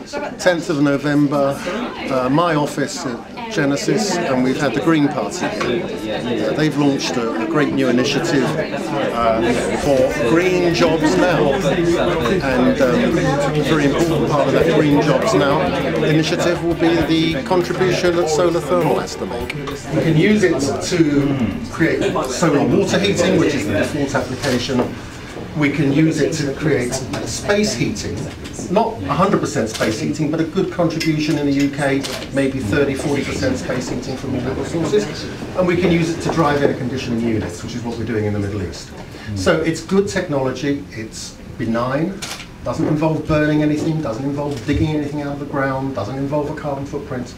10th of November, my office at Genersys, and we've had the Green Party. They've launched a great new initiative for green jobs now, and a very important part of that Green Jobs Now initiative will be the contribution that solar thermal has to make. You can use it to create solar water heating, which is the default application. We can use it to create space heating, not 100% space heating, but a good contribution in the UK, maybe 30–40% space heating from renewable sources. And we can use it to drive air conditioning units, which is what we're doing in the Middle East. So it's good technology, it's benign, doesn't involve burning anything, doesn't involve digging anything out of the ground, doesn't involve a carbon footprint,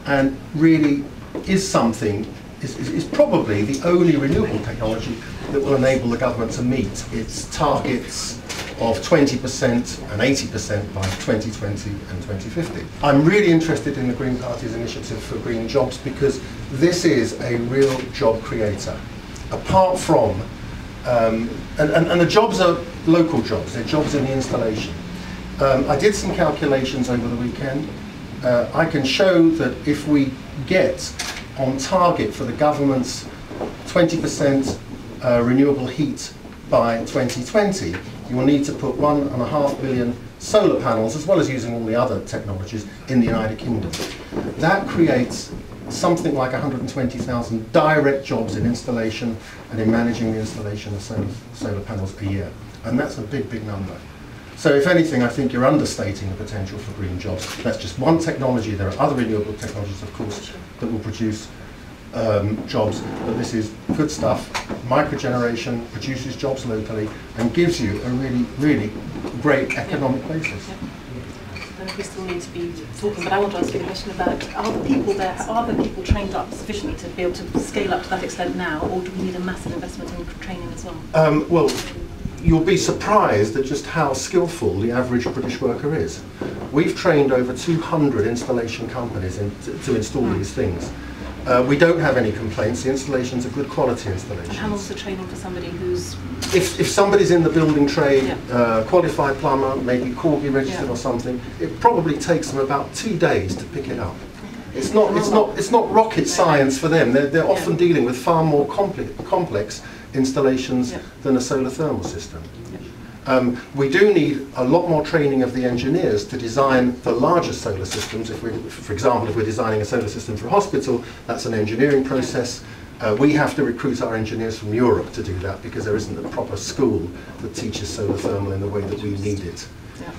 and really is something, is probably the only renewable technology that will enable the government to meet its targets of 20% and 80% by 2020 and 2050. I'm really interested in the Green Party's initiative for green jobs because this is a real job creator. Apart from, and the jobs are local jobs, they're jobs in the installation. I did some calculations over the weekend. I can show that if we get on target for the government's 20% renewable heat by 2020, you will need to put 1.5 billion solar panels, as well as using all the other technologies, in the United Kingdom. That creates something like 120,000 direct jobs in installation and in managing the installation of solar panels a year. And that's a big, big number. So if anything, I think you're understating the potential for green jobs. That's just one technology. There are other renewable technologies, of course, that will produce jobs, but this is good stuff. Microgeneration produces jobs locally and gives you a really, really great economic basis. We still need to be talking, but I want to ask you a question about, are the people there, are the people trained up sufficiently to be able to scale up to that extent now, or do we need a massive investment in training as well? Well, you'll be surprised at just how skillful the average British worker is. We've trained over 200 installation companies to install these things. We don't have any complaints. The installations are good quality installations. And how long's the training for somebody who's... If somebody's in the building trade, qualified plumber, maybe Corgi registered or something, it probably takes them about 2 days to pick it up. It's not rocket science for them. They're often dealing with far more complex installations than a solar thermal system. We do need a lot more training of the engineers to design the larger solar systems. For example, if we're designing a solar system for a hospital, that's an engineering process. We have to recruit our engineers from Europe to do that because there isn't a proper school that teaches solar thermal in the way that we need it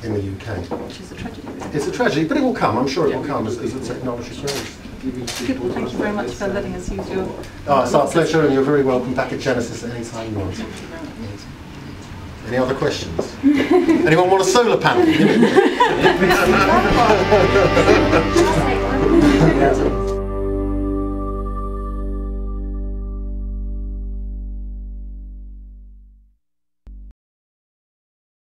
in the UK. Which is a tragedy. It's a tragedy, but it will come. I'm sure it will come as the technology grows. Good. Well, thank you very much for letting us use your... It's our pleasure, and you're very welcome back at Genersys at any time you want. Thank you very much. Any other questions? Anyone want a solar panel?